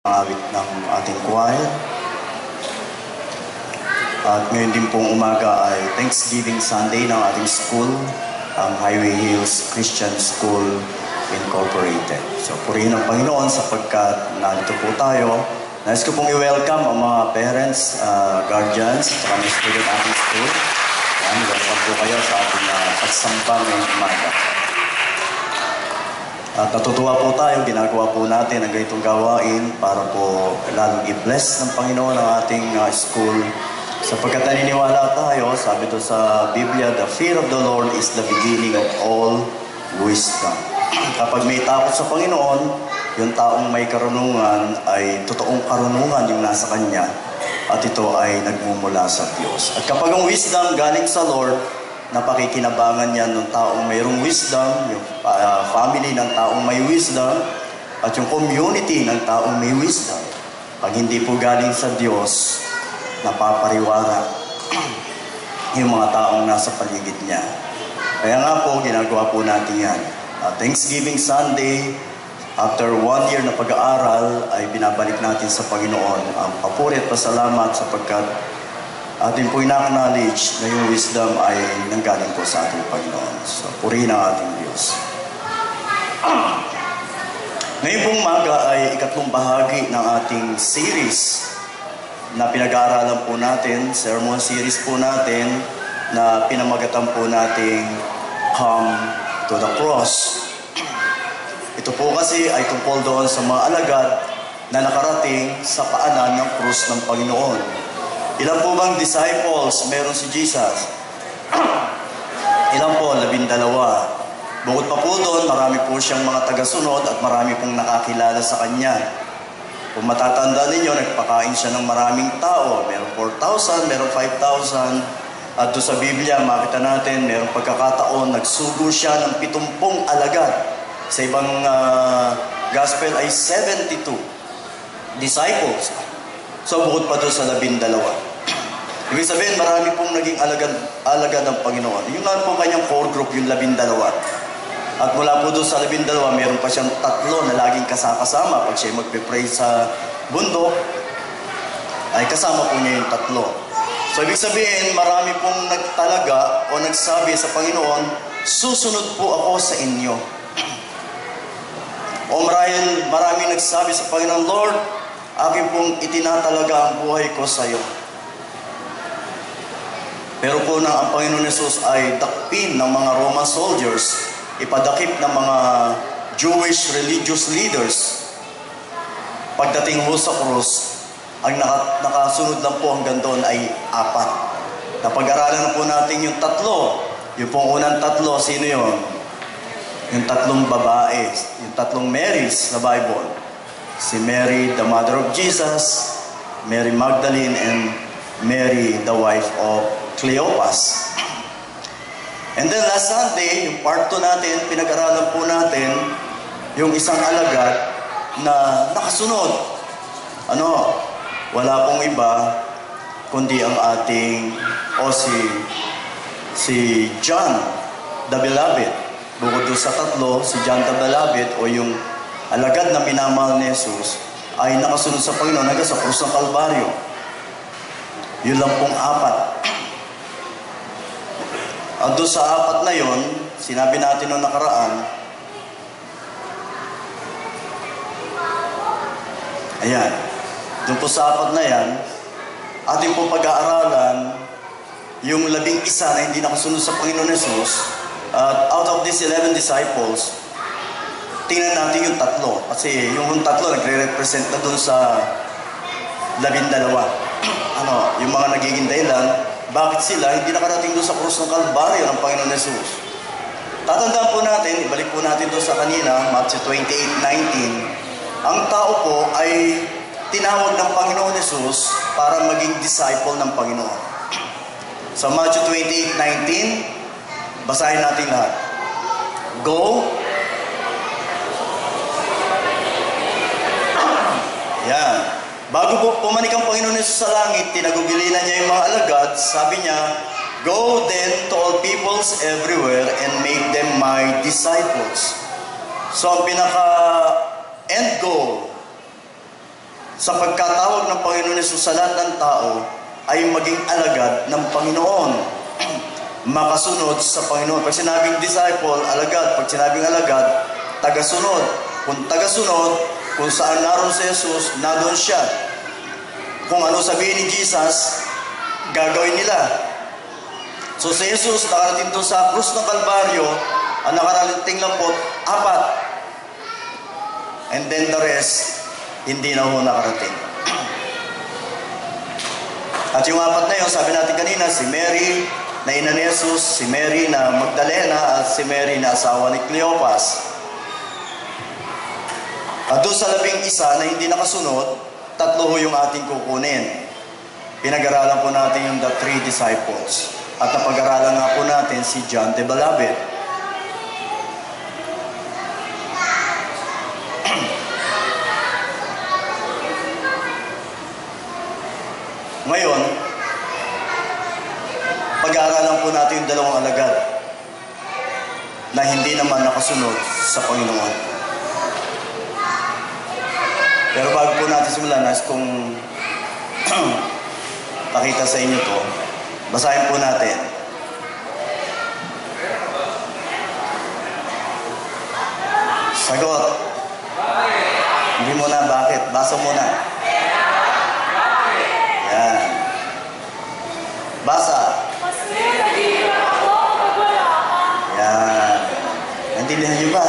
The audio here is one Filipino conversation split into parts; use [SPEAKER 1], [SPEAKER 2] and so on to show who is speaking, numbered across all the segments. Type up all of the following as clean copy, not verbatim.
[SPEAKER 1] awit ng ating choir. At ngayon din pong umaga ay Thanksgiving Sunday ng ating school, ang Highway Hills Christian School Incorporated. So purihin ang Panginoon sapagkat nandito po tayo. Nais ko pong i-welcome ang mga parents, guardians, at mga student ating school. Welcome po kayo sa ating pagsamba ngayong umaga. At natutuwa po tayo, ginagawa po natin ang ganitong gawain para po lalong i-bless ng Panginoon ang ating school. Sapagkat naniniwala tayo, sabi ito sa Biblia, the fear of the Lord is the beginning of all wisdom. Kapag may takot sa Panginoon, yung taong may karunungan ay totoong karunungan yung nasa kanya at ito ay nagmumula sa Diyos. At kapag ang wisdom galing sa Lord, napakikinabangan niya ng taong mayroong wisdom, yung family ng taong may wisdom, at yung community ng taong may wisdom. Pag hindi po galing sa Diyos, napapariwara yung mga taong nasa paligid niya. Kaya nga po, ginagawa po natin yan. Thanksgiving Sunday, after 1 year na pag-aaral, ay binabalik natin sa Panginoon ang papuri at pasalamat sapagkat atin po ina-acknowledge na yung wisdom ay nanggaling po sa ating Panginoon. So, purihin ang ating Diyos. Ngayon pong umaga ay ikatlong bahagi ng ating series na pinag-aaralan po natin, sermon series po natin, na pinamagatan po nating Come to the Cross. Ito po kasi ay tungkol doon sa mga alagad na nakarating sa paanan ng krus ng Panginoon. Ilan po bang disciples meron si Jesus? Ilan po? 12. Bukod pa po doon, marami po siyang mga tagasunod at marami pong nakakilala sa Kanya. Kung matatanda ninyo, nagpakain siya ng maraming tao. Meron 4,000, meron 5,000. At doon sa Biblia, makita natin, meron pagkakataon, nagsugo siya ng 70 alagad. Sa ibang gospel ay 72 disciples. So, bukod pa doon sa 12. Ibig sabihin, marami pong naging alagad ng Panginoon. Yung nga po kanyang core group, yung 12. At mula po doon sa 12, meron pa siyang 3 na laging kasama. Pag siya magpe-pray sa bundok, ay kasama po niya yung 3. So, ibig sabihin, marami pong nagtalaga o nagsabi sa Panginoon, susunod po ako sa inyo. O marami nagsabi sa Panginoon, Lord, akin pong itinatalaga ang buhay ko sa iyo. Pero po na ang Panginoon Jesus ay dakpin ng mga Roman soldiers, ipadakip ng mga Jewish religious leaders. Pagdating ho sa krus, ang nakasunod lang po hanggang doon ay 4. Napag-aralan na po natin yung 3. Yung pong unang 3, sino yun? Yung 3 babae, yung 3 Marys sa Bible. Si Mary, the mother of Jesus, Mary Magdalene, and Mary, the wife of Cleopas. And then last Sunday, yung part 2 natin, pinag-aralan po natin yung isang alagad na nakasunod. Wala pong iba, kundi ang ating, si John the Beloved. Bukod doon sa 3, si John the Beloved o yung alagad na minamahal ni Jesus ay nakasunod sa Panginoon hanggang sa krus ng Kalbaryo. Yun lang pong 4. At doon sa 4 na yon, sinabi natin noong nakaraan, ayan, doon po sa 4 na yan, ating pong pag-aaralan yung 11 na hindi nakasunod sa Panginoon Jesus. At out of these 11 disciples, tingnan natin yung 3. Kasi yung 3 nagre-represent na doon sa 12. Yung mga nagiging dahilan, bakit sila hindi nakarating doon sa krus ng Kalbaryo ng Panginoon Jesus? Tatandaan po natin, ibalik po natin doon sa kanina, Matthew 28:19. Ang tao po ay tinawag ng Panginoon Jesus para maging disciple ng Panginoon. Sa Matthew 28:19, basahin natin lahat. Go. Yan. Bago po pumanik ang Panginoon Jesus sa langit, tinagubilinan niya yung mga alagad. Sabi niya, Go then to all peoples everywhere and make them my disciples. So ang pinaka-end goal sa pagkatawag ng Panginoon Hesus sa lahat ng tao ay maging alagad ng Panginoon. Makasunod sa Panginoon. Pag sinabing disciple, alagad. Pag sinabing alagad, tagasunod. Kung tagasunod, kung saan naroon si Jesus, nadoon siya. Kung ano sabihin ni Jesus, gagawin nila. So si Jesus, nakarating doon sa krus ng Kalbaryo, ang nakarating lang po, 4. And then the rest, hindi na ho nakarating. At yung 4 na yun, sabi natin kanina, si Mary na ina ni Jesus, si Mary na Magdalena, at si Mary na asawa ni Cleopas. At doon sa 11 na hindi nakasunod, 3 ho yung ating kukunin. Pinag-aralan po natin yung the 3 disciples. At napag-aralan nga po natin si John the Beloved. Ngayon, pag-aaralan po natin yung 2 alagad na hindi naman nakasunod sa Panginoon. Pero bago po natin simulan, nais kong pakita sa inyo to. Basahin po natin. Sagot. Hindi mo na, bakit? Basa mo na. Yan. Basa. Yan. Naintindihan niyo ba?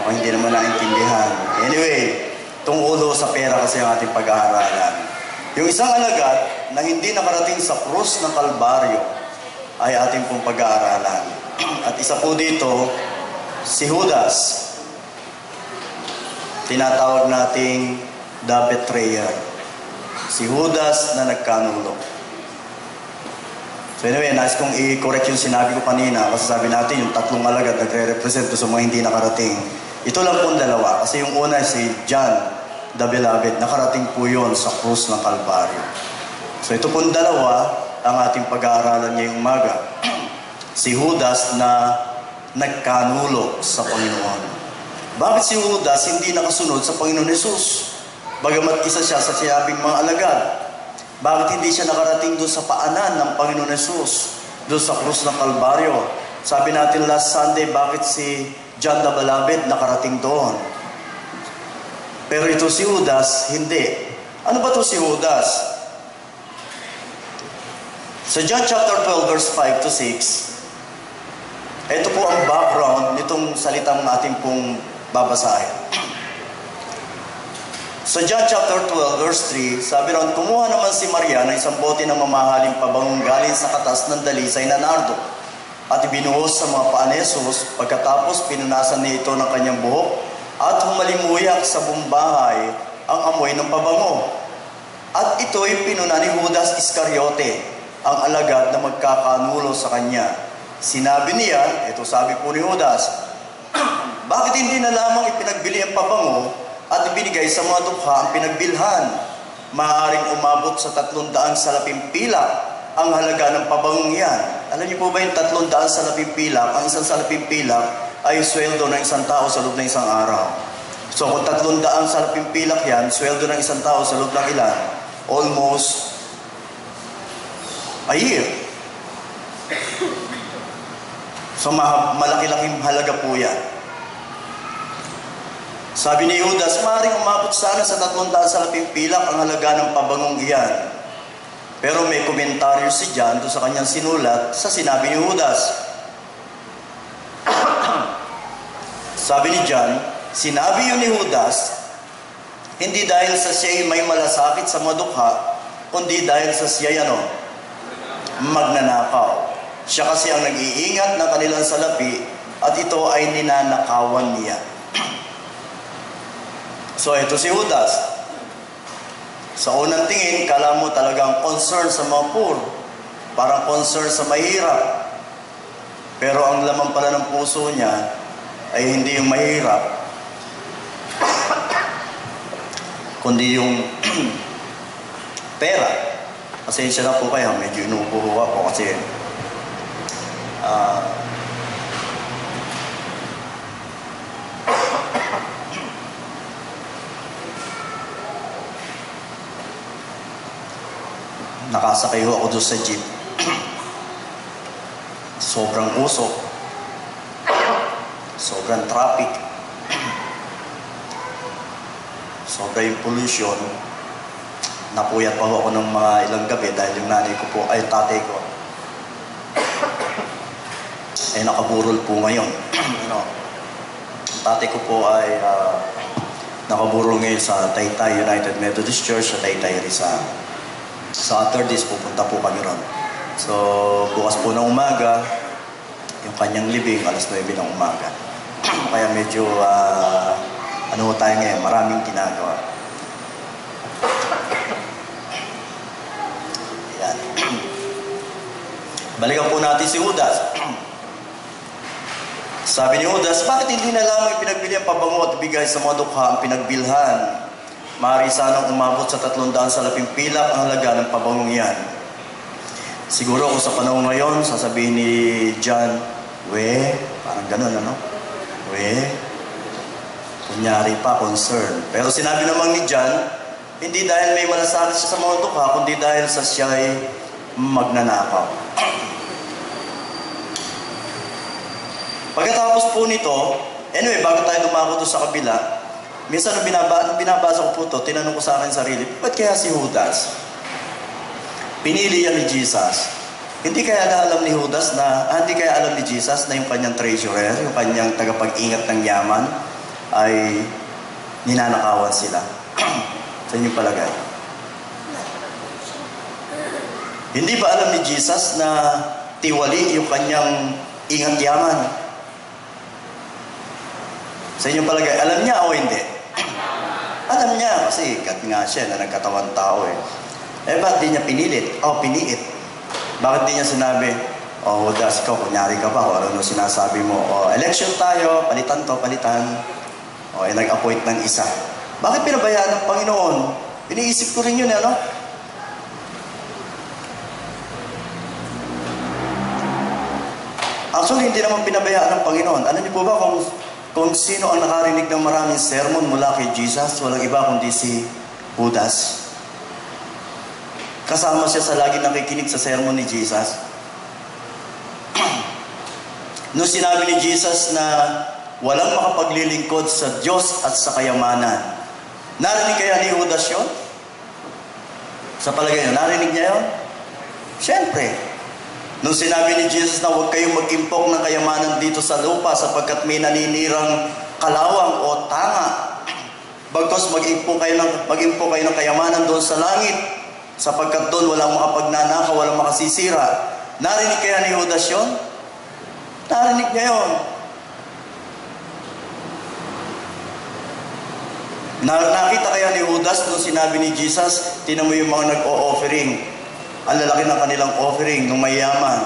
[SPEAKER 1] O hindi naman naintindihan. Anyway, tungkol sa pera kasi ang ating pag-aaralan. Yung isang alagad na hindi nakarating sa krus ng Kalbaryo ay ating pong pag-aaralan. At isa po dito, si Judas. Tinatawag nating the betrayer. Si Judas na nagkanulo. So anyway, nais kong i-correct yung sinabi ko kanina kasi sabi natin yung 3 alagad nagre-represent sa mga hindi nakarating. Ito lang pong 2 kasi yung una si John the Beloved, nakarating po yun sa krus ng Kalbaryo. So ito pong 2 ang ating pag-aaralan ngayong umaga. Si Judas na nagkanulo sa Panginoon. Bakit si Judas hindi nakasunod sa Panginoon Hesus? Bagamat isa siya sa sinabing mga alagad. Bakit hindi siya nakarating doon sa paanan ng Panginoon Hesus? Doon sa krus ng Kalbaryo. Sabi natin last Sunday, bakit si John the Beloved nakarating doon? Pero ito si Judas, hindi. Ano ba ito si Judas? Sa John chapter 12, verse 5 to 6, ito po ang background nitong salitang ating pong babasahin. Sa John chapter 12, verse 3, sabi ron, kumuha naman si Maria ng isang bote ng mamahaling pabangong galing sa katas ng dalisay na nardo at ibinuhos sa mga paa ni Jesus. Pagkatapos, pinunasan niya ito ng kanyang buhok at humalimuyak sa buong bahay ang amoy ng pabango. At ito'y pinuna ni Judas Iscariote, ang alagad na magkakanulo sa kanya. Sinabi niya, ito sabi po ni Judas, bakit hindi na lamang ipinagbili ang pabango at ibinigay sa mga dukha ang pinagbilhan? Maaaring umabot sa 300 salaping pilak ang halaga ng pabangong yan. Alam niyo po ba yung 300 salaping pilak? Ang isang salaping pilak ay sweldo ng isang tao sa loob ng isang araw. So kung 300 salaping pilak yan, sweldo ng isang tao sa loob ng ilan? Almost a year. So malaki-laking halaga po yan. Sabi ni Judas, maaaring umabot sana sa 300 salaping pilak ang halaga ng pabangong iyan. Pero may komentaryo si John doon sa kanyang sinulat sa sinabi ni Judas. Sabi ni John, sinabi yun ni Judas, hindi dahil sa siya'y may malasakit sa mga dukha, kundi dahil sa siya'y magnanakaw. Siya kasi ang nag-iingat ng kanilang salapi at ito ay ninanakawan niya. So ito si Judas. Sa unang tingin, kala mo talagang concern sa mga poor. Parang concern sa mahirap. Pero ang laman pala ng puso niya ay hindi yung mahirap, kundi yung pera. Pasensya na po kayo, medyo inuupo ako kasi nakasakay ho ako doon sa jeep. Sobrang usok. Sobrang traffic. Sobra yung pollution. Napuyat pa ho ako ng mga ilang gabi dahil yung nanay ko po, ay tatay ko, ay nakaburol po ngayon. Tatay ko po ay nakaburol ngayon sa Taytay United Methodist Church sa Taytay Rizal. Sa Saturdays pupunta po kami ron. So bukas po ng umaga, yung kanyang libing, alas 9 ng umaga. Kaya medyo ano tayo ngayon, maraming ginagawa. Yan. Balikan po natin si Judas. Sabi ni Judas, bakit hindi na lamang pinagbili ang pabango at bigay sa mga dukha ang pinagbilhan? Maaari sanang umabot sa 300 salaping pilak ang halaga ng pabangong yan. Siguro kung sa panahon ngayon, sasabihin ni John, parang ganun, ano? Kunyari pa, concern. Pero sinabi naman ni John, hindi dahil may malasakit siya sa mga dukha, kundi dahil sa siya ay magnanakaw. Pagkatapos po nito, anyway, bago tayo dumako doon sa kabila, minsan nung binabasa ko po ito, tinanong ko sa akin sarili, ba't kaya si Judas? Pinili yan ni Jesus. Hindi kaya alam ni Judas hindi kaya alam ni Jesus na yung kanyang treasurer, yung kanyang tagapag-ingat ng yaman, ay ninanakawan sila. Sa inyong palagay. Hindi ba alam ni Jesus na tiwali yung kanyang ingat yaman? Sa inyong palagay, alam niya o hindi? Alam niya, kasi kat nga siya na nagkatawan tao eh. Ba't di niya pinilit? Piniit. Bakit di niya sinabi, Judas, ikaw, kunyari ka pa, ano sinasabi mo, election tayo, palitan to, palitan. Nag-appoint ng isa. Bakit pinabayaan ng Panginoon? Iniisip ko rin yun, ano? Actually, hindi naman pinabayaan ng Panginoon. Alam niyo po ba kung sino ang nakarinig ng maraming sermon mula kay Jesus? Walang iba kundi si Judas. Kasama siya sa lagi nakikinig sa sermon ni Jesus. Nung sinabi ni Jesus na walang makapaglilingkod sa Diyos at sa kayamanan, narinig kaya ni Judas yun? Sa palagay niyo, narinig niya yun? Siyempre. Nung sinabi ni Jesus na huwag kayong mag-impok ng kayamanan dito sa lupa sapagkat may naninirang kalawang o tanga. Bagkus mag-impok kayo ng kayamanan doon sa langit sapagkat doon walang makapagnanakaw, walang makasisira. Narinig kaya ni Judas yun? Narinig niya yun. Nakita kaya ni Judas nung sinabi ni Jesus, tinan mo yung mga nag-o-offering. Ang lalaki ng kanilang offering, nung mayaman.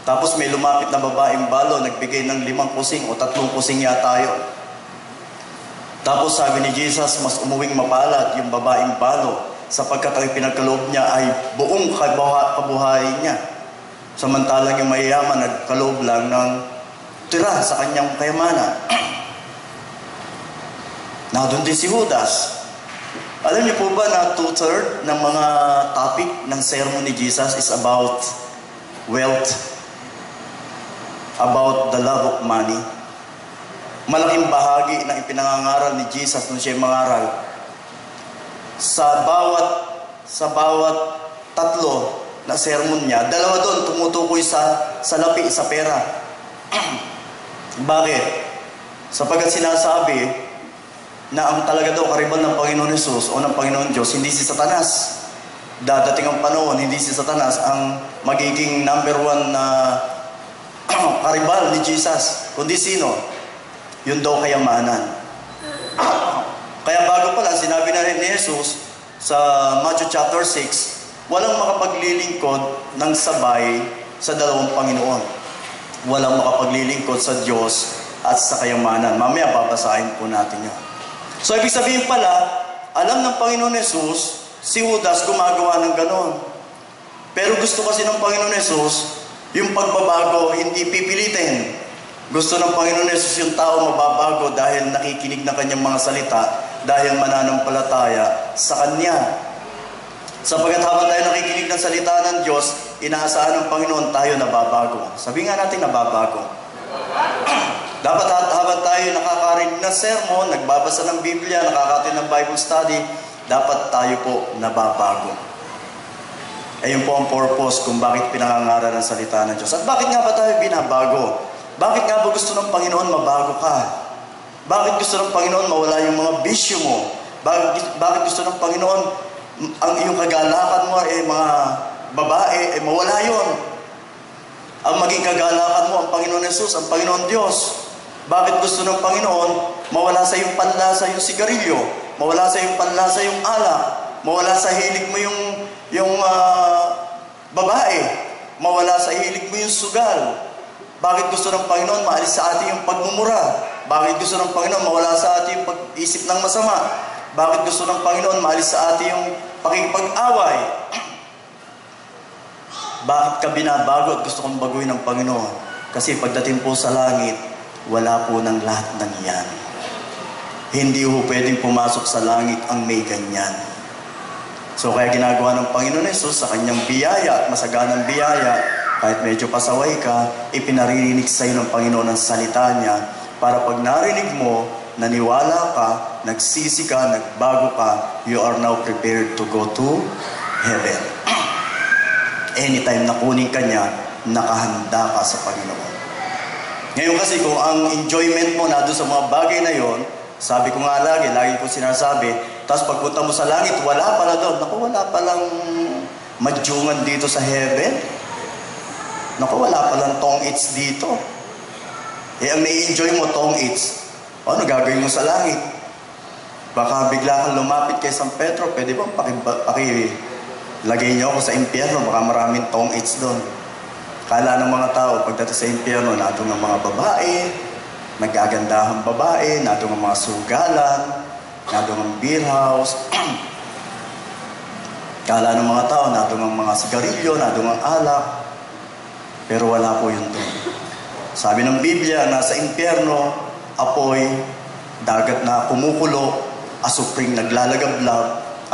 [SPEAKER 1] Tapos may lumapit na babaeng balo, nagbigay ng 5 kusing o 3 kusing yata yun. Tapos sabi ni Jesus, mas umuwing mapalad yung babaeng balo sapagkat ang pinagkaloob niya ay buong kabuhayan niya. Samantalang yung mayaman nagkaloob lang ng tira sa kanyang kayamanan. Doon din si Judas. Alam niyo po ba na 2/3 ng mga topic ng sermon ni Jesus is about wealth, about the love of money. Malaking bahagi ng ipinangangaral ni Jesus nung siya mangaral. Sa bawat 3 na sermon niya, 2 doon tumutukoy sa salapi, sa pera. Bakit? Sapagkat sinasabi na ang talaga daw karibal ng Panginoon Jesus o ng Panginoon Diyos, hindi si Satanas. Dadating ang panahon, hindi si Satanas ang magiging number 1 na karibal ni Jesus. Kundi sino? Yun daw kayamanan. Kaya bago pa lang, sinabi na rin ni Jesus sa Matthew chapter 6, walang makapaglilingkod ng sabay sa 2 Panginoon. Walang makapaglilingkod sa Diyos at sa kayamanan. Mamaya babasahin po natin yun. So, ibig sabihin pala, alam ng Panginoon Jesus, si Judas gumagawa ng ganon. Pero gusto kasi ng Panginoon Jesus, yung pagbabago, hindi pipilitin. Gusto ng Panginoon Jesus yung tao mababago dahil nakikinig na kanyang mga salita, dahil mananampalataya sa Kanya. Sapagkat habang tayo nakikinig ng salita ng Diyos, inaasahan ng Panginoon tayo nababago. Sabi nga natin nababago. Dapat habang tayo nakakarinig ng sermon, nagbabasa ng Biblia, nakakatin ng Bible study, dapat tayo po nababago. Ayun po ang purpose kung bakit pinangangaral ng salita ng Diyos. At bakit nga ba tayo binabago? Bakit nga ba gusto ng Panginoon mabago ka? Bakit gusto ng Panginoon mawala yung mga bisyo mo? Bakit gusto ng Panginoon ang iyong kagalakan mo mga babae, mawala yon? Ang maging kagalakan mo, ang Panginoon Jesus, ang Panginoon Diyos. Bakit gusto ng Panginoon mawala sa iyong panlasa yung sigarilyo, mawala sa iyong panlasa yung alak, mawala sa hilig mo yung babae, mawala sa hilig mo yung sugal? Bakit gusto ng Panginoon maalis sa atin yung pagmumura? Bakit gusto ng Panginoon mawala sa atin yung pag-isip ng masama? Bakit gusto ng Panginoon maalis sa atin yung pakikipag-away? Bakit ka binabago at gusto kong baguhin ng Panginoon? Kasi pagdating po sa langit, wala po ng lahat ng yan. Hindi po pwedeng pumasok sa langit ang may ganyan. So kaya ginagawa ng Panginoon Jesus sa kanyang biyaya at masaganang biyaya, kahit medyo pasaway ka, ipinaririnig sa iyo ng Panginoon ang salita niya para pag narinig mo, naniwala ka, nagsisi ka, nagbago ka, you are now prepared to go to heaven. Anytime na kunin ka niya, nakahanda ka sa Panginoon. Ngayon kasi kung ang enjoyment mo na doon sa mga bagay na yon, sabi ko nga lagi ko sinasabi, tapos pagpunta mo sa langit, wala pala doon. Naku, wala palang madyungan dito sa heaven. Naku, wala palang tong-its dito. Ang nai-enjoy mo, tong-its. Ano gagawin mo sa langit? Baka bigla kang lumapit kay San Pedro, pwede bang lagay niyo ako sa impyerno, baka maraming tong-its doon. Kala ng mga tao, pagdating sa impyerno, natong ang mga babae, nagagandahang babae, natong ang mga sugalan, natong ang beer house. Kala ng mga tao, natong ang mga sigarilyo, natong ang alak. Pero wala po yun doon. Sabi ng Biblia, nasa impyerno, apoy, dagat na kumukulo, asupring naglalagablab,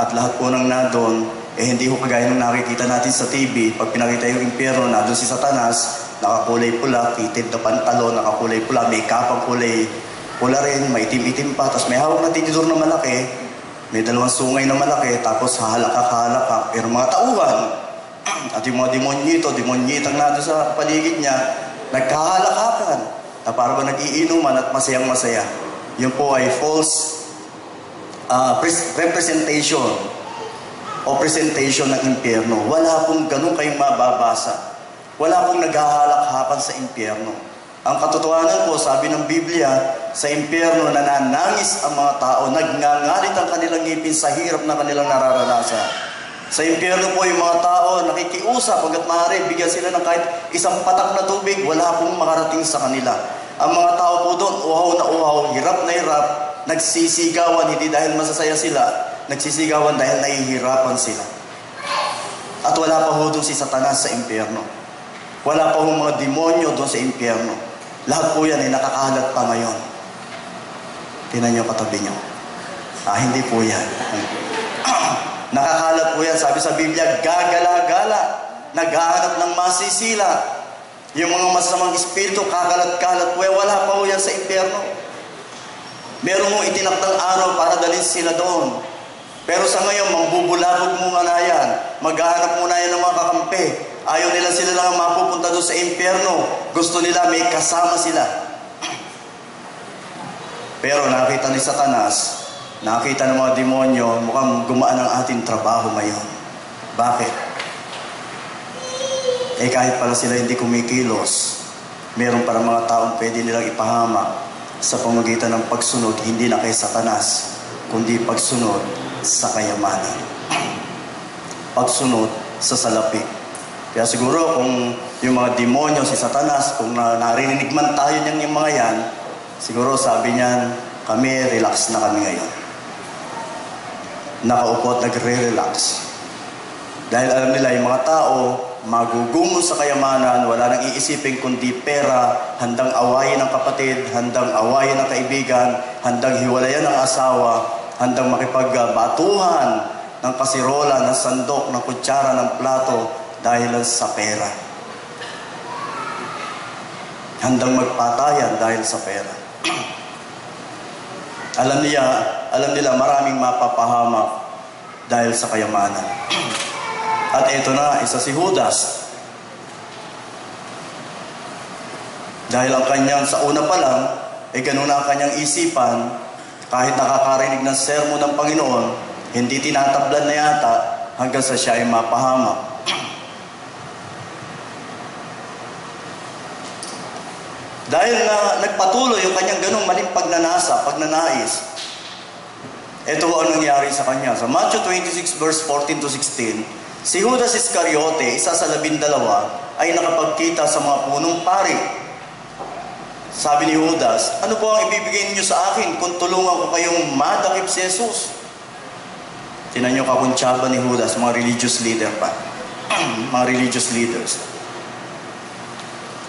[SPEAKER 1] at lahat po ng nadon, hindi ko kagaya nung nakikita natin sa TV. Pag pinakita yung impyerno, nadon si Satanas, nakakulay pula, fitted na pantalon, nakakulay pula, may kapang kulay pula rin, may itim-itim pa, tapos may hawak na tinidor na malaki, may dalawang sungay na malaki, tapos hahalakak, pero mga tauhan, at yung mga demonyitang nadon sa paligid niya, nagkahalakakan, na para ba nag-iinuman at masayang-masaya. Yun po ay false representation o presentation ng impyerno. Wala pong ganun kayong mababasa. Wala pong naghahalakhakan sa impyerno. Ang katotohanan po, sabi ng Biblia, sa impyerno nananangis ang mga tao, nagngangalit ang kanilang ngipin sa hirap na kanilang nararanasan. Sa impyerno po yung mga tao nakikiusap hanggat maaari, bigyan sila ng kahit isang patak na tubig, wala pong makarating sa kanila. Ang mga tao po doon, uhaw na uhaw, hirap na hirap, nagsisigawan, hindi dahil masasaya sila, nagsisigawan dahil nahihirapan sila. At wala pa ho doon si Satanas sa impyerno. Wala pa ho mga demonyo doon sa impyerno. Lahat po yan ay nakakahalat pa ngayon. Tingnan niyo katabi niyo. Hindi po yan. Nakakalat po yan. Sabi sa Biblia, gagala-gala. Naghahanap ng masisila. Yung mga masamang espiritu, kakalat-kalat po yan. Wala pa po yan sa impyerno. Meron mong itinakdang araw para dalhin sila doon. Pero sa ngayon, mangbubulabog muna na yan. Maghahanap muna yan ng mga kakampi. Ayaw nila sila lang mapupunta doon sa impyerno. Gusto nila may kasama sila. Pero nakita ni Satanas, nakita ng mga demonyo, mukhang gumaan ang ating trabaho ngayon. Bakit? Kahit pala sila hindi kumikilos, meron para mga taong pwede nilang ipahamak sa pamamagitan ng pagsunod, hindi na kay Satanas, kundi pagsunod sa kayamanan. Pagsunod sa salapi. Kaya siguro kung yung mga demonyo, si Satanas, kung narinig man tayo niyang yung mga yan, siguro sabi niyan, kami, relax na kami ngayon. Nakaupo at nagre-relax. Dahil alam nila, yung mga tao, magugumon sa kayamanan, wala nang iisipin kundi pera, handang awayin ng kapatid, handang awayin ng kaibigan, handang hiwalayan ng asawa, handang makipagbatuhan ng kasirola, ng sandok, ng kutsara, ng plato dahil sa pera. Handang magpatayan dahil sa pera. Alam nila maraming mapapahamak dahil sa kayamanan. At ito na, isa si Judas. Dahil ang kanyang, sa una pa lang, ganun na ang kanyang isipan, kahit nakakarinig ng sermon ng Panginoon, hindi tinatablan na yata hanggang sa siya ay mapahamak. Dahil na nagpatuloy yung kanyang ganung maling pagnanais, ito ang nangyari sa kanya. Sa Matthew 26 verse 14 to 16, si Judas Iscariote, isa sa 12, ay nakapagkita sa mga punong pari. Sabi ni Judas, ano po ang ibibigay niyo sa akin kung tulungan ko kayong madakip si Jesus? Tinan niyo kakuntsaba ni Judas, mga religious leader pa. Mga religious leaders.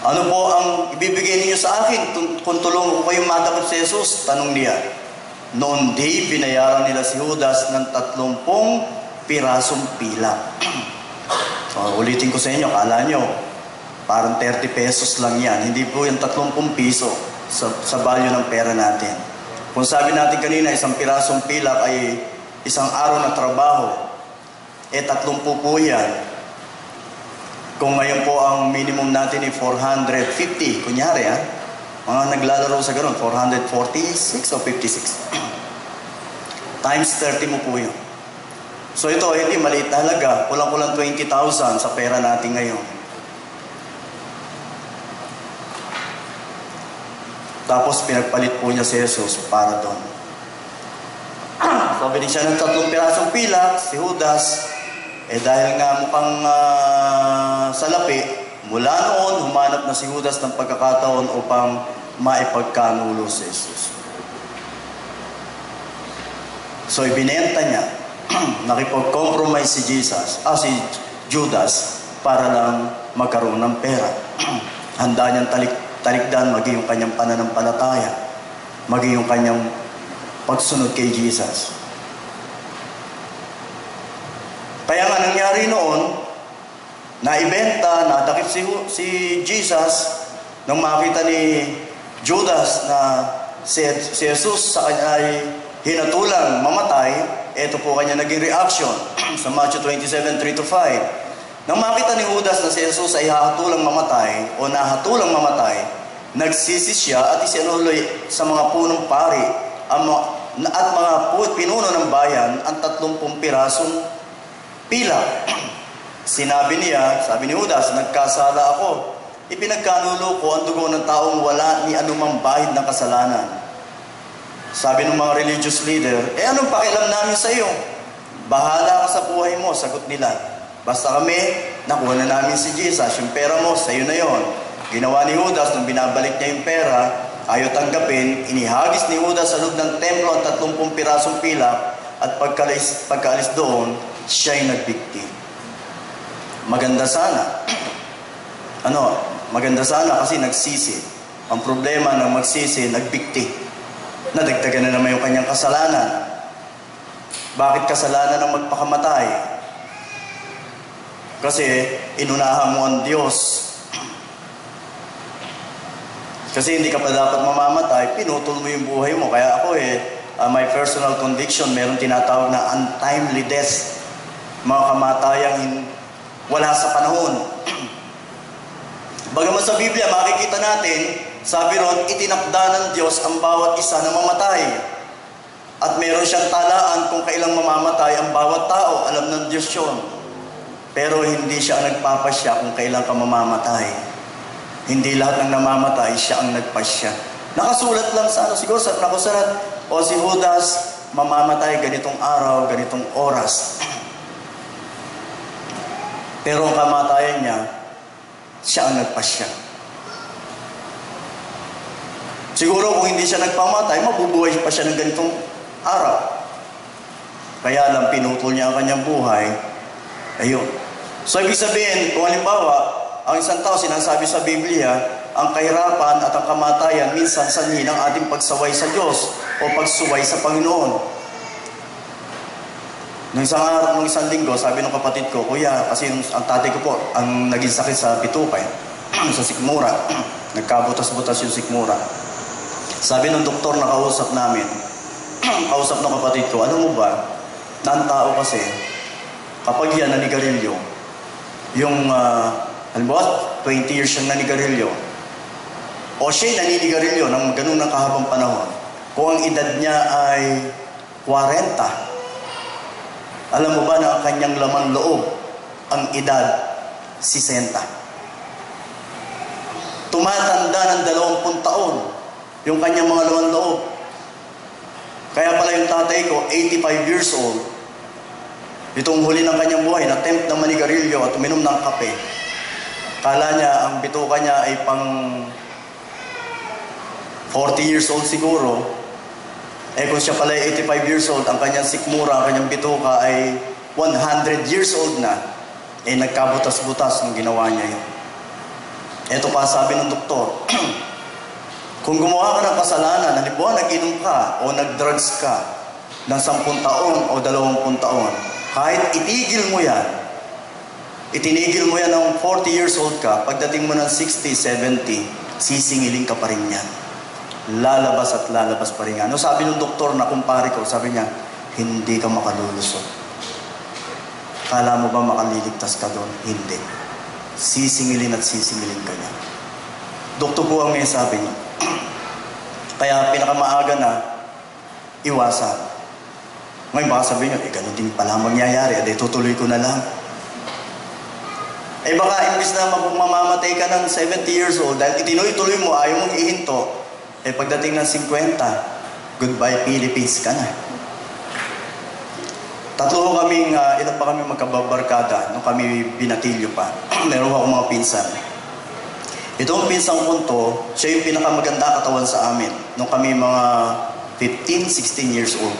[SPEAKER 1] Ano po ang ibibigay niyo sa akin kung tulungan ko kayong madakip si Jesus? Tanong niya. Noon di, binayaran nila si Judas ng 30 pirasong pilak. Ulitin ko sa inyo, kala nyo, parang 30 pesos lang yan. Hindi po yung 30 piso sa value ng pera natin. Kung sabi natin kanina, isang pirasong pilak ay isang araw na trabaho, 30 po yan. Kung ngayon po ang minimum natin ay 450, kunyari mga naglalaro sa ganun, 446 o 56. Times 30 mo po yun. So ito, hindi maliit na halaga. Kulang-kulang 20,000 sa pera natin ngayon. Tapos pinagpalit po niya si Jesus para doon. So binigyan siya ng 3 pirasong pilak, si Judas. Dahil nga mukhang salapi, mula noon, humanap na si Judas ng pagkakataon upang maipagkanulo si Jesus. So ibinenta niya, nakipag-compromise si Judas, para lang magkaroon ng pera. Handa niyang talikdan maging yung kanyang pananampalataya, maging yung kanyang pagsunod kay Jesus. Kaya nga nangyari noon, naibenta, nadakip si Jesus nang makita ni Judas na si Jesus sa kanya ay hinatulang mamatay. Ito po kanya naging reaction sa Matthew 27:3-5. Nang makita ni Judas na si Jesus ay hahatulang mamatay o nahatulang mamatay, nagsisi siya at isinuloy sa mga punong pari at mga pinuno ng bayan ang 30 pirasong pilak. Sabi ni Judas, nagkasala ako. Ipinagkanulo ko ang dugo ng taong wala ni anumang bahid ng kasalanan. Sabi ng mga religious leader, anong pakialam namin sa iyo? Bahala ka sa buhay mo, sagot nila. Basta kami, nakuha na namin si Jesus, yung pera mo, sa iyo na yon. Ginawa ni Judas, nung binabalik niya yung pera, ayaw tanggapin, inihagis ni Judas sa loob ng templo ang 30 pirasong pilak at pagkaalis doon, siya'y nagbigti. Maganda sana. Maganda sana kasi nagsisi. Ang problema ng magsisi, nagbigti. Nadagdagan na naman yung kanyang kasalanan. Bakit kasalanan ang magpakamatay? Kasi inunahan mo ang Diyos. Kasi hindi ka pa dapat mamamatay, pinutol mo yung buhay mo. Kaya ako my personal conviction, meron tinatawag na untimely death. Mga kamatayang wala sa panahon. Bagaman sa Biblia, makikita natin, sabi ron, itinakda ng Diyos ang bawat isa na mamatay. At meron siyang talaan kung kailang mamamatay ang bawat tao. Alam ng Diyos yun. Pero hindi siya ang nagpapasya kung kailan ka mamamatay. Hindi lahat ng namamatay, siya ang nagpasya. Nakasulat lang sa siguro nakasulat, o si Judas, mamamatay ganitong araw, ganitong oras. Pero ang kamatayan niya, siya ang nagpasya. Siguro kung hindi siya nagpamatay, mabubuhay pa siya ng ganitong araw. Kaya lang pinutol niya ang kanyang buhay. Ayun. So ibig sabihin, kung halimbawa, ang isang tao sinasabi sa Biblia, ang kahirapan at ang kamatayan minsan sanhi ng ating pagsaway sa Diyos o pagsuway sa Panginoon. Nung isang linggo, sabi ng kapatid ko, Kuya, kasi ang tatay ko po, ang naging sakit sa bituka sa sikmura. Nagkabutas-butas yung sikmura. Sabi ng doktor na kausap namin, kausap ng kapatid ko, ano mo ba, na ang tao kasi, kapag yan nanigarilyo, yung, halimbawa, 20 years siyang nanigarilyo, o siya'y naninigarilyo ng ganun ng kahabang panahon, kung ang edad niya ay 40, alam mo ba na ang kanyang laman loob, ang edad, 60. Tumatanda ng 20 taon, yung kanyang mga laman loob. Kaya pala yung tatay ko, 85 years old, itong huli ng kanyang buhay, na-attempt na manigarilyo at uminom ng kape. Kala niya, ang bituka niya ay pang 40 years old siguro. Kung siya pala ay 85 years old, ang kanyang sikmura, ang kanyang bituka ay 100 years old na, nagkabutas-butas ng ginawa niya yun. Ito pa sabi ng doktor, kung gumawa ka ng kasalanan, halimbawa nag-inom ka o nag-drugs ka ng 10 taon o 20 taon, kahit itinigil mo yan ng 40 years old ka, pagdating mo ng 60, 70, sisingilin ka pa rin yan. Lalabas at lalabas pa rin. Ano sabi ng doktor na kumpare ko? Sabi niya, hindi ka makalulusot. Kala mo ba makaliligtas ka doon? Hindi. Sisingilin at sisingilin ka niya. Doktor po ang may sabi niya. Kaya pinakamaaga na, iwasan. Ngayon baka sabihin niyo, ganun din pala mangyayari. Tutuloy ko na lang. Baka imbis na mamamatay ka ng 70 years old, dahil itinuloy-tuloy mo, ayaw mong ihinto, pagdating ng 50, goodbye Philippines ka na. Tatlo kaming, ilan pa kami magkababarkada nung kami binatilyo pa. Meron ako mga pinsan. Itong pinsang punto, siya yung pinakamaganda katawan sa amin nung kami mga 15, 16 years old.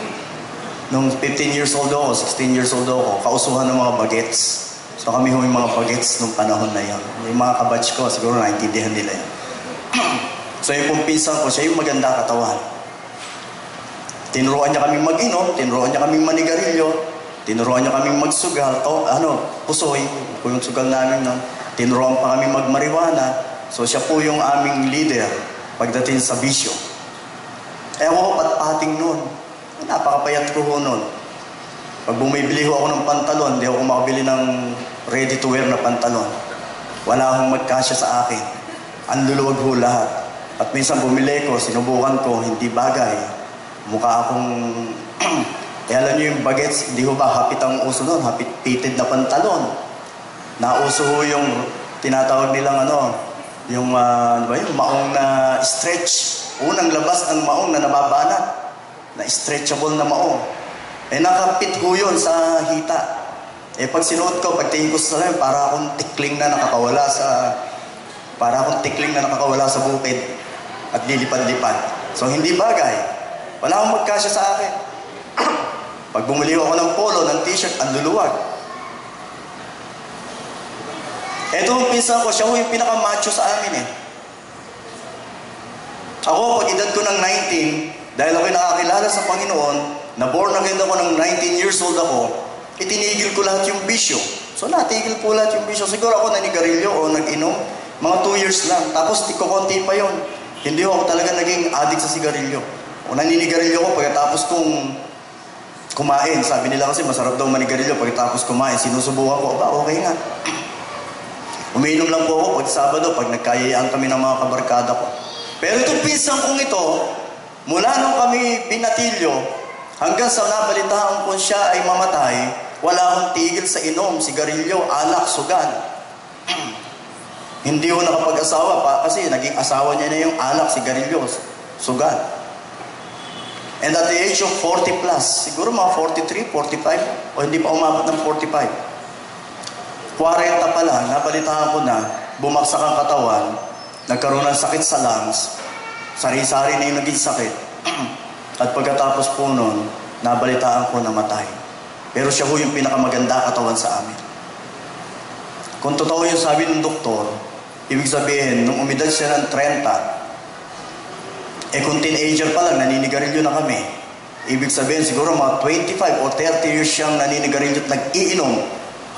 [SPEAKER 1] Nung 15 years old ako, 16 years old ako, kausuhan ng mga bagets. So kami yung mga bagets nung panahon na yun. Yung mga kabatch ko, siguro naintindihan nila yun. So yung pumpinsang ko, siya yung maganda katawan. Tinuruan niya kaming mag-inom, tinuruan niya kaming manigarilyo, tinuruan niya kaming magsugal, pusoy, yung sugal namin nun. Tinuruan pa kaming magmariwana. So siya po yung aming leader pagdating sa bisyo. Ako pat-pating nun. Napakapayat ko nun. Pag bumibili ako ng pantalon, di ako makabili ng ready-to-wear na pantalon. Wala akong magkasya sa akin. Ang luluwag ho lahat. At minsan bumili ko, sinubukan ko, hindi bagay. Mukha akong, alam niyo yung bagets, hindi ho ba hapit ang uso nun, hapit-pitted na pantalon. Nauso ho yung tinatawag nilang yung maong na stretch. Unang labas ng maong na nababanat, na stretchable na maong. Nakapit ho yun sa hita. Pag sinuot ko, pagtingin ko sa salamin, para akong tikling na nakakawala sa bukid at lilipad-lipad. So, hindi bagay. Wala akong magkasya sa akin. Pag bumili ako ng polo, ng t-shirt, ang luluwag. Ito ang pinsan ko, siya yung pinaka-macho sa amin Ako, pag edad ko ng 19, dahil ako'y nakakilala sa Panginoon, na born again ako ng 19 years old ako, itinigil ko lahat yung bisyo. So, natigil po lahat yung bisyo. Siguro ako nanigarilyo o nag-inom, mga 2 years lang. Tapos, konti pa yon. Hindi ako talaga naging addict sa sigarilyo. O naninigarilyo ko pagkatapos kong kumain. Sabi nila kasi masarap daw manigarilyo pagkatapos kumain. Sinusubukan ko, okay nga. Umiinom lang po ako pag Sabado, pag nagkayayaan kami ng mga kabarkada ko. Pero itong pinsang kong ito, mula nung kami binatilyo, hanggang sa nabalitaan kung siya ay mamatay, wala akong tigil sa inom, sigarilyo, alak, sugal. Hindi ko nakapag-asawa pa kasi naging asawa niya na yung alak, sigarilyo, sugal. And at the age of 40 plus, siguro mga 43, 45, o hindi pa umabot ng 45. 40 pa lang, nabalitaan ko na, bumagsak ang katawan, nagkaroon ng sakit sa lungs, sari-sari na yung naging sakit. At pagkatapos po nun, nabalitaan ko na matay. Pero siya ho yung pinakamaganda katawan sa amin. Kung totoo yung sabi ng doktor, ibig sabihin, nung umidad siya ng 30, kung teenager pa lang, naninigarilyo na kami. Ibig sabihin, siguro mga 25 or 30 years siyang naninigarilyo at nag-iinom.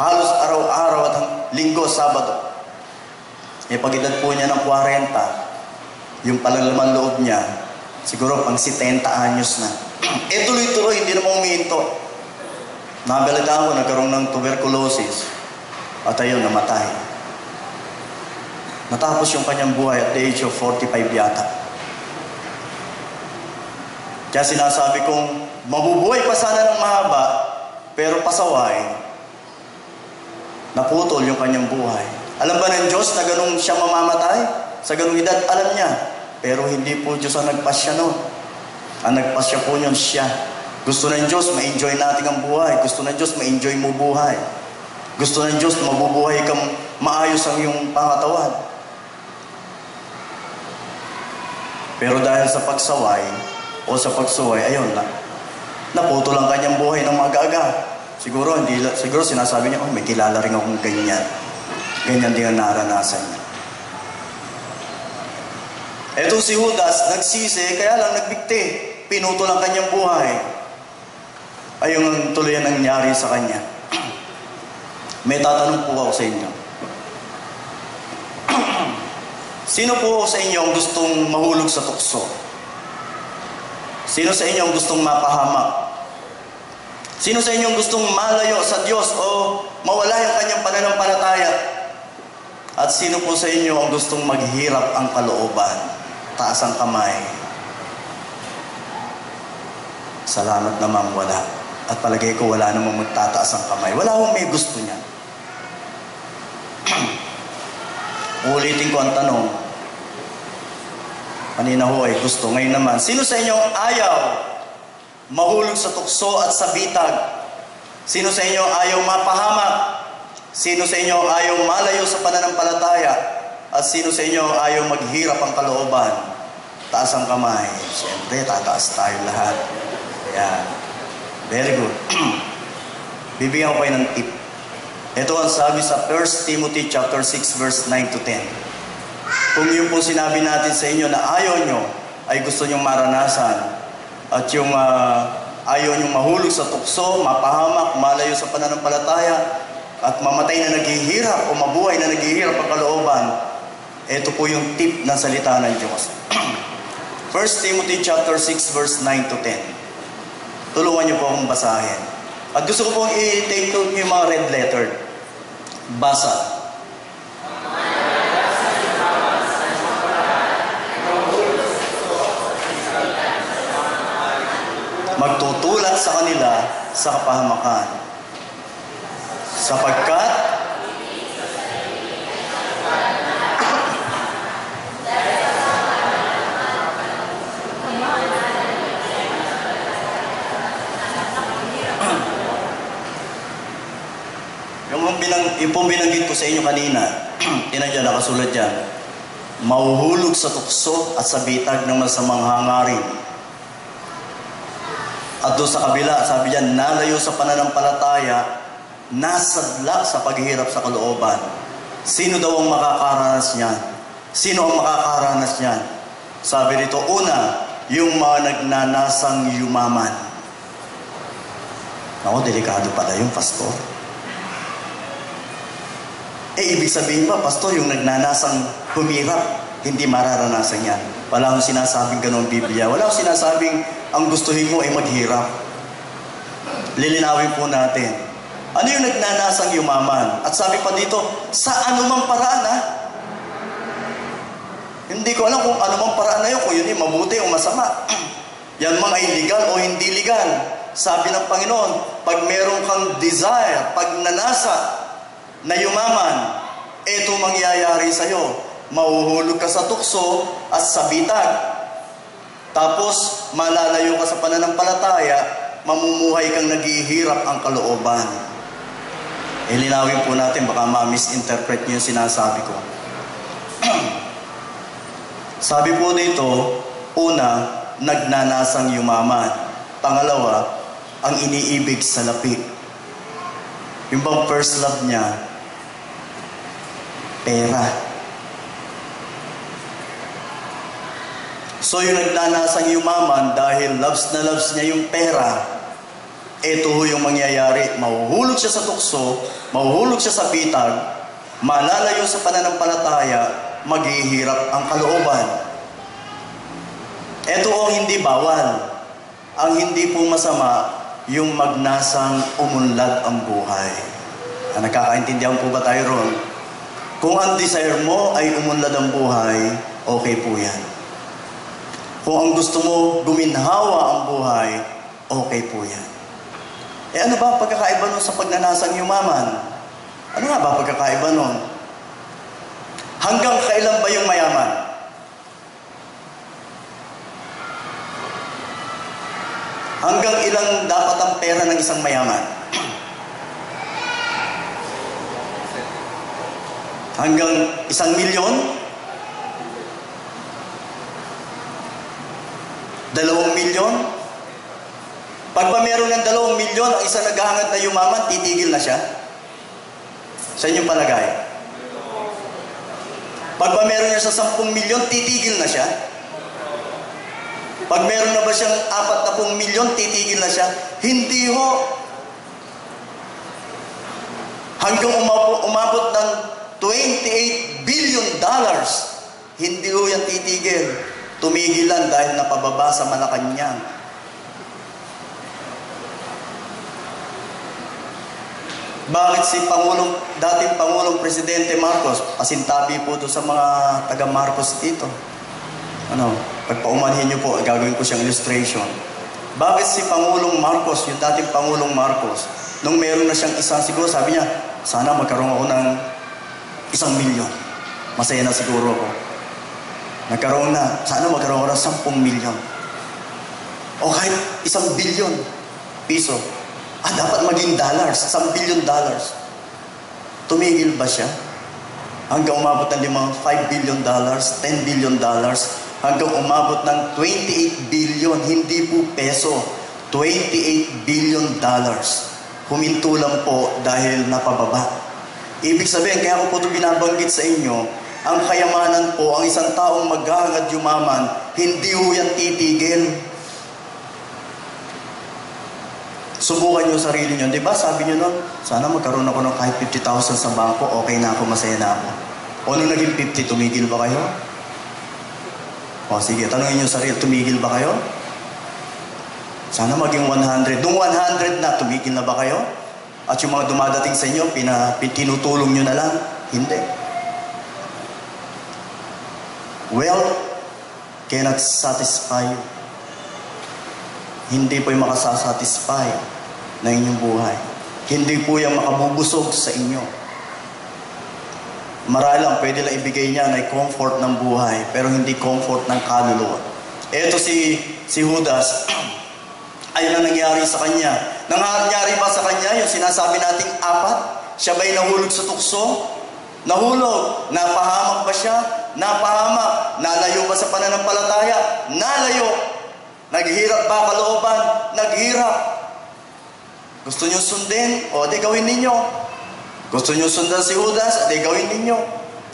[SPEAKER 1] Halos araw-araw at linggo, sabado. Pag-edad po niya ng 40, yung palalaman loob niya, siguro pang 70 anyos na. Tuloy-tuloy, hindi naman umihinto. Nabalitaan ko, nagkaroon ng tuberculosis. At ayun, namatay. Natapos yung kanyang buhay at the age of 45 yata. Kaya sinasabi kong, mabubuhay pa sana ng mahaba, pero pasaway, naputol yung kanyang buhay. Alam ba ng Diyos na ganun siya mamamatay? Sa ganung edad, alam niya. Pero hindi po Diyos ang nagpasya noon. Ang nagpasya po niyon siya. Gusto ng Diyos, ma-enjoy natin ang buhay. Gusto ng Diyos, ma-enjoy mo buhay. Gusto ng Diyos, mabubuhay kang maayos ang iyong pangatawan. Pero dahil sa pagsaway, o sa pagsuway, ayun na. Naputol ang kanyang buhay ng maaga-aga. Siguro sinasabi niya, may kilala rin akong ganyan. Ganyan din ang naranasan niya. Etong si Judas, nagsisi, kaya lang nagbigti. Pinutol ang kanyang buhay. Ayun ang tuloy ang nangyari sa kanya. May tatanong po ako sa inyo. Sino po sa inyo ang gustong mahulog sa tukso? Sino sa inyo ang gustong mapahamak? Sino sa inyo ang gustong malayo sa Diyos o mawala yung kanyang pananampalataya? At sino po sa inyo ang gustong maghirap ang kalooban? Taas ang kamay. Salamat namang wala. At palagay ko wala namang magtataas ang kamay. Wala akong may gusto niya. Ulitin ko ang tanong. Kanina ho ay gusto. Ngayon naman, sino sa inyo ayaw mahulog sa tukso at sa bitag? Sino sa inyo ayaw mapahamak? Sino sa inyo ayaw malayo sa pananampalataya? At sino sa inyo ayaw maghirap ang kalooban? Taas ang kamay. Siyempre, tataas tayo lahat. Ayan. Very good. Bibigyan ko kayo ng tip. Ito ang sabi sa 1 Timothy chapter 6 verse 9 to 10. Kung yung po sinabi natin sa inyo na ayaw nyo ay gusto nyong maranasan at yung ayaw nyong mahulog sa tukso, mapahamak, malayo sa pananampalataya at mamatay na naghihirap o mabuhay na naghihirap ang kalooban, ito po yung tip ng salita ng Diyos. 1 Timothy chapter 6 verse 9 to 10. Tulungan niyo po akong basahin. At gusto ko pong i-take note yung mga red letter. Basa. Magtutulak sa kanila sa kapahamakan. Sapagkat yung pong binanggit ko sa inyo kanina, tinan dyan, nakasulat dyan, mahuhulog sa tukso at sa bitag ng masamang hangarin. At doon sa kabila, sabi dyan, nalayo sa pananampalataya, nasadla sa paghihirap sa kalooban. Sino daw ang makakaranas niyan? Sino ang makakaranas niyan? Sabi rito, una, yung mga nagnanasang yumaman. Ako, delikado pala yung pastor. Ibig sabihin ba, pastor, yung nagnanasang humirap, hindi mararanasan yan. Wala akong sinasabing ganun Biblia. Wala akong sinasabing ang gustuhin mo ay maghirap. Lilinawin po natin. Ano yung nagnanasang yumaman? At sabi pa dito, sa anumang paraan Hindi ko alam kung anumang paraan na yun, kung yun yung mabuti o masama. Yan mga illegal o hindi legal. Sabi ng Panginoon, pag meron kang desire, pag nanasa, na yumaman, ito mangyayari sa'yo. Mahuhulog ka sa tukso at sa bitag. Tapos, malalayo ka sa pananampalataya, mamumuhay kang naghihirap ang kalooban. Linawin po natin, baka ma-misinterpret niyo yung sinasabi ko. Sabi po dito, una, nagnanasang yumaman. Pangalawa, ang iniibig sa lapik. Yung bang first love niya, pera. So yung nagnanasang yumaman dahil loves na loves niya yung pera, ito ho yung mangyayari. Mahuhulog siya sa tukso, mahuhulog siya sa bitag, malalayo sa pananampalataya, maghihirap ang kalooban. Ito ang hindi bawal. Ang hindi po masama, yung magnasang umunlad ang buhay. Nakakaintindihan po ba tayo ron? Kung ang desire mo ay umunlad ang buhay, okay po yan. Kung ang gusto mo guminhawa ang buhay, okay po yan. Ano ba pagkakaiba nun sa pagnanasang yumaman? Ano nga ba pagkakaiba nun? Hanggang kailan ba yung mayaman? Hanggang ilang dapat ang pera ng isang mayaman? Hanggang 1,000,000? 2,000,000? Pag ba meron ng 2,000,000, ang isa naghahangad na yumaman, titigil na siya? Sa inyong palagay? Pag ba meron niya sa 10,000,000, titigil na siya? Pag meron na ba siyang 40,000,000, titigil na siya? Hindi ho. Hanggang umabot ng $28 billion, hindi ho yan titigil. Tumigilan dahil napababa sa Malacanang. Bakit si dating Pangulong Presidente Marcos, pasintabi po doon sa mga taga-Marcos dito. Pagpaumanhin niyo po, gagawin ko siyang illustration. Bakit si Pangulong Marcos, yung dating Pangulong Marcos, nung meron na siyang siguro sabi niya, sana magkaroon ako ng 1,000,000. Masaya na siguro ako. Nagkaroon na, sana magkaroon ako ng 10,000,000. O kahit 1,000,000,000 piso. Dapat maging dollars, $1 billion. Tumigil ba siya? Hanggang umabot ng $5 billion, $10 billion, hanggang umabot ng 28 billion, hindi po peso, $28 billion. Huminto lang po dahil napababa. Ibig sabihin, kaya ko po ito binabanggit sa inyo, ang kayamanan po, ang isang taong maghahangad yumaman, hindi ho yan titigil. Subukan nyo sarili nyo. Diba sabi nyo nun, sana magkaroon ako ng kahit 50,000 sa bangko, okay na ako, masaya na ako. O nung naging 50, tumigil ba kayo? O sige, tanongin nyo sarili, tumigil ba kayo? Sana maging 100. Nung 100 na, tumigil na ba kayo? At yung mga dumadating sa inyo, tinutulong nyo na lang? Hindi. Wealth cannot satisfy you. Hindi po yung makasasatisfy na inyong buhay. Hindi po yung makabubusog sa inyo. Marahil lang, pwede lang ibigay niya na comfort ng buhay, pero hindi comfort ng kaluluwa. Ito si Judas, ayun ang nangyari sa kanya. Nangyari ba sa kanya yung sinasabi nating 4? Siya ba'y nahulog sa tukso? Nahulog. Napahamak ba siya? Napahamak. Nalayo ba sa pananampalataya? Nalayo. Naghihirap ba kalooban? Naghirap. Gusto nyo sundin? O, di gawin ninyo. Gusto nyo sundan si Judas? Di gawin ninyo.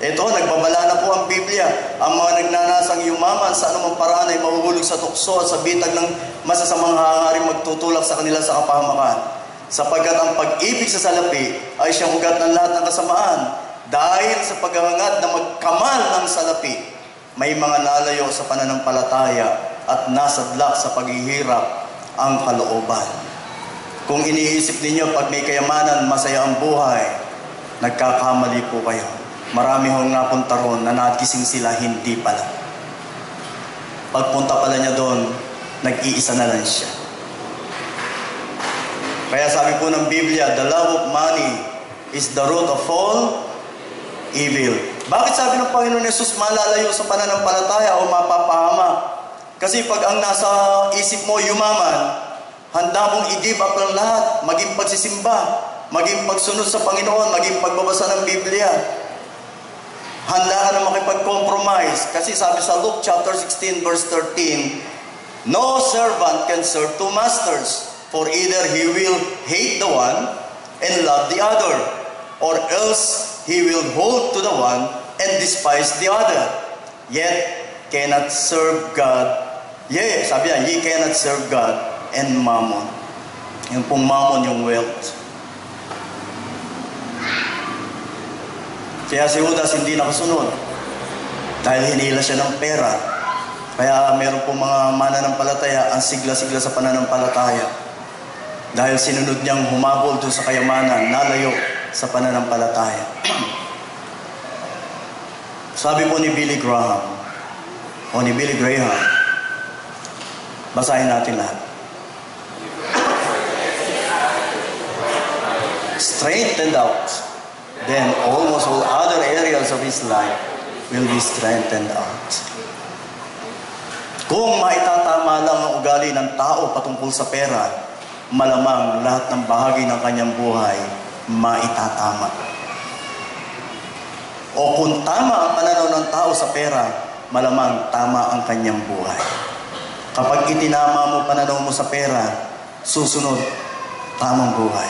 [SPEAKER 1] Ito, nagbabala na po ang Biblia. Ang mga nagnanasang yumaman sa anumang paraan ay mahuhulog sa tukso at sa bitag ng masasamang hangaring magtutulak sa kanila sa kapahamakan. Sapagkat ang pag-ibig sa salapi ay siyang ugat ng lahat ng kasamaan. Dahil sa paghahangad na magkamal ng salapi, may mga nalayo sa pananampalataya at nasadlak sa paghihirap ang kalooban. Kung iniisip ninyo pag may kayamanan, masaya ang buhay, nagkakamali po kayo. Marami hong napunta ron na nagising sila, hindi pala. Pagpunta pala niya doon, nag-iisa na lang siya. Kaya sabi po ng Biblia, the love of money is the root of all evil. Bakit sabi ng Panginoon Jesus, malalayo sa pananampalataya o mapapahama? Kasi pag ang nasa isip mo yumaman, handa mong i-give up ang lahat, maging pagsisimba, maging pagsunod sa Panginoon, maging pagbabasa ng Biblia. Handa ka na makipag-compromise. Kasi sabi sa Luke chapter 16 verse 13, no servant can serve two masters, for either he will hate the one and love the other, or else he will hold to the one and despise the other. Yet cannot serve God. Sabi niya, ye cannot serve God and mammon. Yung pong mammon, yung wealth. Kaya si Judas hindi nakasunod dahil hinila siya ng pera. Kaya meron pong mga mananampalataya ang sigla-sigla sa pananampalataya. Dahil sinunod niyang humabol doon sa kayamanan, nalayo sa pananampalataya. Sabi po ni Billy Graham, basahin natin lahat. Straightened out, then almost all other areas of his life will be strengthened out. Kung maitatama lang ang ugali ng tao patungkol sa pera, malamang lahat ng bahagi ng kanyang buhay maitatama. O kung tama ang pananaw ng tao sa pera, malamang tama ang kanyang buhay. Kapag itinama mo pananaw mo sa pera, susunod, tamang buhay.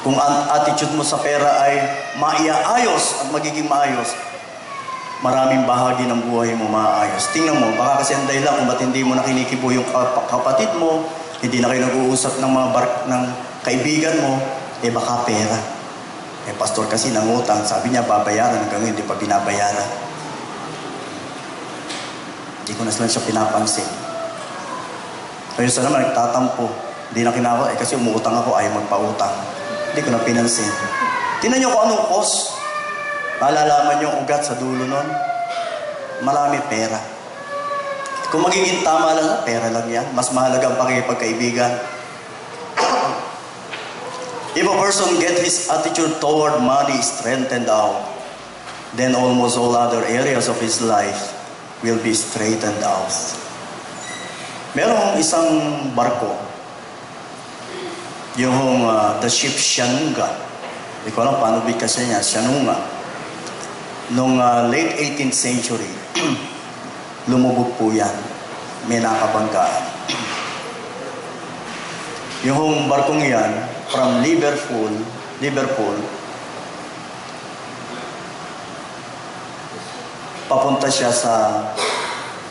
[SPEAKER 1] Kung ang attitude mo sa pera ay maiaayos at magiging maayos, maraming bahagi ng buhay mo maayos. Tingnan mo, baka kasi ang dahilan kung ba't hindi mo nakinikibo yung kapatid mo, hindi na kayo nag-uusap ng mga ng kaibigan mo, baka pera. Pastor kasi nangutang, sabi niya babayaran, hanggang hindi pa binabayaran. Hindi ko na sila siya pinapansin. Kaya sa naman, nagtatampo. Hindi na kinako, kasi umuutang ako, ayaw magpautang. Hindi ko na pinansin. Tingnan niyo kung anong cause. Malalaman yung ugat sa dulo nun. Marami pera. Kung magiging tama lang, pera lang yan. Mas mahalaga ang pakikipagkaibigan. If a person get his attitude toward money strengthened out, then almost all other areas of his life will be straightened out. Merong isang barko, yung the ship Shanunga. Hindi ko alam paano bigkasin niya, Shanunga. Noong late 18th century, lumubog po yan. May nakabanggaan. Yung barkong yan, from Liverpool, papunta siya sa,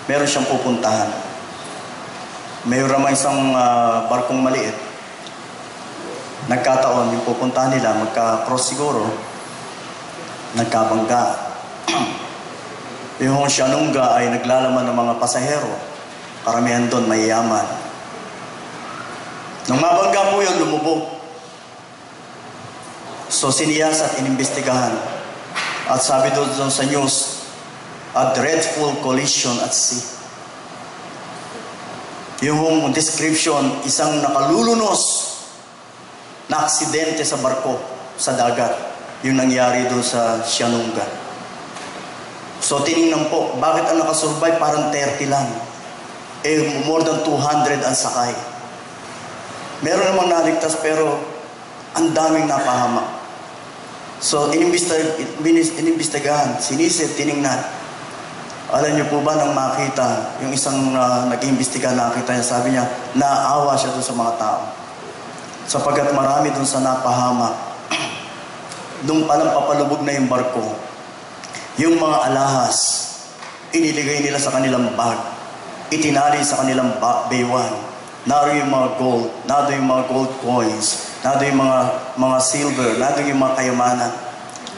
[SPEAKER 1] meron siyang pupuntahan. Mayroon naman isang barkong maliit. Nagkataon, yung pupuntahan nila, magka-cross siguro, nagkabangga. Yung Shanunga ay naglalaman ng mga pasahero. Karamihan doon mayayaman. Nung mabangga po yun, lumubog. So siniyas at inimbestigahan. At sabi doon sa news, a dreadful collision at sea. Yung description, isang nakalulunos na aksidente sa barko, sa dagat. Yung nangyari doon sa Shanunga. So tinignan po, bakit ang nakasurvive parang 30 lang? More than 200 ang sakay. Meron namang naligtas pero ang daming napahamak. So inimbestigahan, sinisid, tinignan. Alam niyo po ba nang makita, yung isang nag-iimbestiga, nakita niya, sabi niya, naawa siya doon sa mga tao. Sapagat marami doon sa napahamak, doon palang papalubog na yung barko. Yung mga alahas, iniligay nila sa kanilang bag, itinali sa kanilang baywan. Naro yung mga gold, naro yung mga gold coins, naro yung mga silver, naro yung mga kayamanan.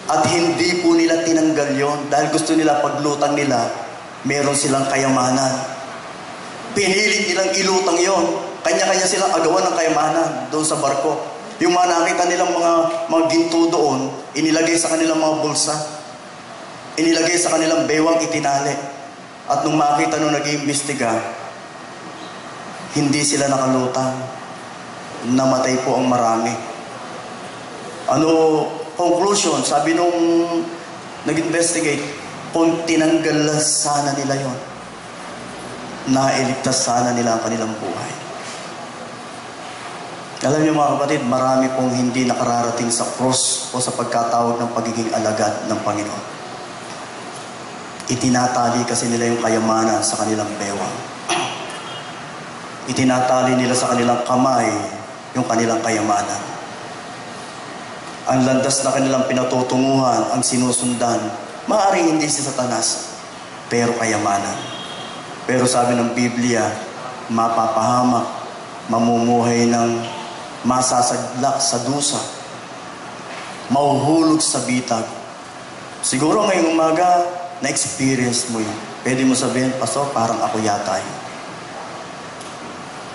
[SPEAKER 1] At hindi po nila tinanggal yon dahil gusto nila paglutang nila, meron silang kayamanan. Pinilit nilang ilutang yon. Kanya-kanya silang agawan ng kayamanan doon sa barko. Yung mga nakita nilang mga ginto doon, inilagay sa kanilang mga bulsa. Inilagay sa kanilang bewang, itinali. At nung makita nung nag-iimbestiga, hindi sila nakalutang. Namatay po ang marami. Conclusion, sabi nung nag-investigate, kung tinanggal sana nila yon, nailigtas sana nila ang kanilang buhay. Alam niyo mga kapatid, marami pong hindi nakararating sa cross o sa pagkatawag ng pagiging alagad ng Panginoon. Itinatali kasi nila yung kayamanan sa kanilang bewang. Itinatali nila sa kanilang kamay yung kanilang kayamanan. Ang landas na kanilang pinatutunguhan, ang sinusundan, maaaring hindi si Satanas. pero kayamanan. Pero sabi ng Biblia, mapapahamak, mamumuhay ng masasaglak sa dusa, mauhulog sa bitag. Siguro ngayong umaga, na-experience mo yun. Pwede mo sabihin, Pastor, parang ako yata yun.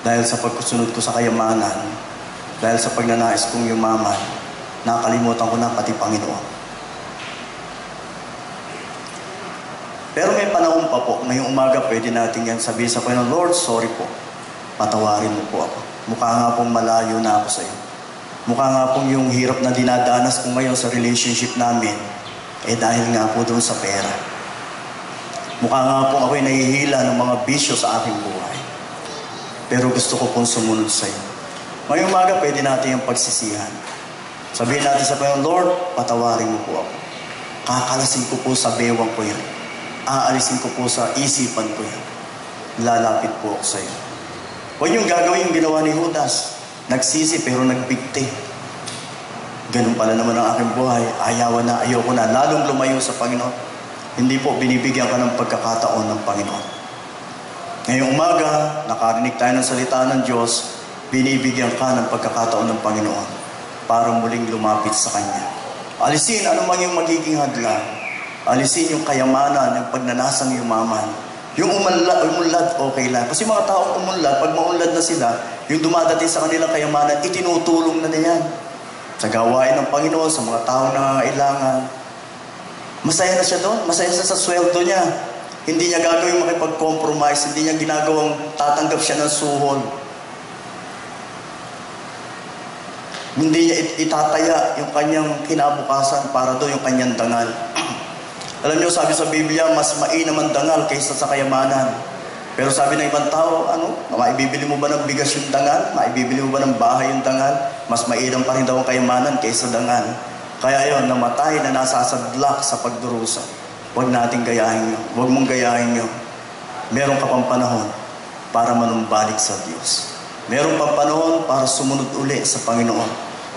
[SPEAKER 1] Dahil sa pagsunod ko sa kayamanan, dahil sa pagnanais kong yumaman, nakalimutan ko na pati Panginoon. Pero may panahon pa po, ngayong umaga pwede natin yan sabihin sa Panginoon, Lord, sorry po. Patawarin mo po ako. Mukha nga pong malayo na ako sa iyo. Mukha nga pong yung hirap na dinadanas ko ngayon sa relationship namin, dahil nga po doon sa pera. Mukha nga pong ako'y nahihila ng mga bisyo sa aking buhay. Pero gusto ko pong sumunod sa iyo. Ngayong umaga pwede natin yung pagsisihan. Sabihin natin sa Panginoon, Lord, patawarin mo po ako. Kakalasin ko po sa bewang ko yan. Aalisin ko po sa isipan ko yan. Lalapit po ako sa iyo. Huwag yung gagawin yung ginawa ni Judas. Nagsisi pero nagbigti. Ganun pala naman ang aking buhay. Ayawan na, ayoko na. Lalong lumayo sa Panginoon. Hindi po, binibigyan ka ng pagkakataon ng Panginoon. Ngayong umaga, nakarinig tayo ng salita ng Diyos, binibigyan ka ng pagkakataon ng Panginoon para muling lumapit sa Kanya. Alisin anumang yung magiging hadlang. Alisin yung kayamanan, yung pagnanasang yumaman. Yung umunlad, okay lang. Kasi mga taong umunlad, pag maunlad na sila, yung dumadating sa kanilang kayamanan, itinutulong na yan. Sa gawain ng Panginoon, sa mga taong nangangailangan. Masaya na siya doon. Masaya siya sa sweldo niya. Hindi niya gagawin makipag-compromise. Hindi niya ginagawang tatanggap siya ng suhol. Hindi niya itataya yung kanyang kinabukasan para doon yung kanyang dangal. Alam niyo, sabi sa Biblia, mas mainam ang dangal kaysa sa kayamanan. Pero sabi ng ibang tao, maibibili mo ba ng bigas yung dangal? Maibibili mo ba ng bahay yung dangal? Mas mainam pa rin daw ang kayamanan kaysa dangal. Kaya yon, namatay na nasasadlak sa pagdurusa. Huwag nating gayahin yun. Huwag mong gayahin yun. Meron ka pang panahon para manumbalik sa Diyos. Meron pang panahon para sumunod uli sa Panginoon.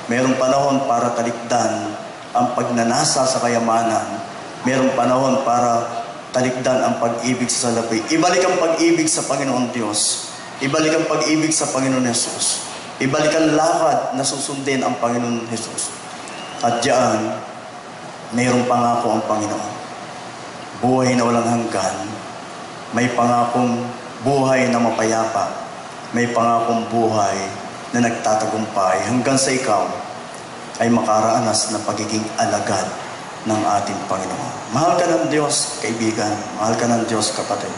[SPEAKER 1] Meron panahon para talikdan ang pagnanasa sa kayamanan. Meron panahon para talikdan ang pag-ibig sa salapi. Ibalik ang pag-ibig sa Panginoon Diyos. Ibalik ang pag-ibig sa Panginoon Jesus. Ibalik ang lakad na susundin ang Panginoon Jesus. At diyan, mayroong pangako ang Panginoon. Buhay na walang hanggan. May pangakong buhay na mapayapa. May pangakong buhay na nagtatagumpay hanggang sa ikaw ay makaraanas ng pagiging alagad ng ating Panginoon. Mahal ka ng Diyos, kaibigan. Mahal ka ng Diyos, kapatid.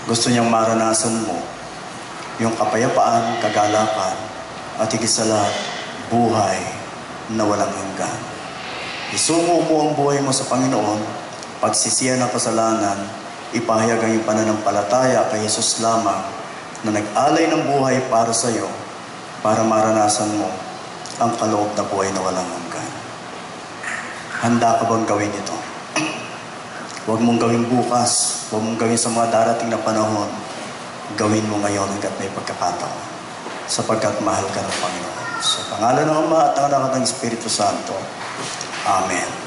[SPEAKER 1] Gusto niyang maranasan mo yung kapayapaan, kagalakan, at higit sa lahat, buhay na walang hanggan. Isumo mo ang buhay mo sa Panginoon, pagsisihan ng kasalanan, ipahayag ang iyong pananampalataya kay Jesus lamang na nag-alay ng buhay para sa iyo, para maranasan mo ang kaloob na buhay na walang hanggan. Handa ka bang gawin ito? Huwag mong gawin bukas. Huwag mong gawin sa mga darating na panahon. Gawin mo ngayon hanggat may pagkakataon. Sapagkat mahal ka ng Panginoon. Sa pangalan ng Ama at ng Anak at ng Espiritu Santo. Amen.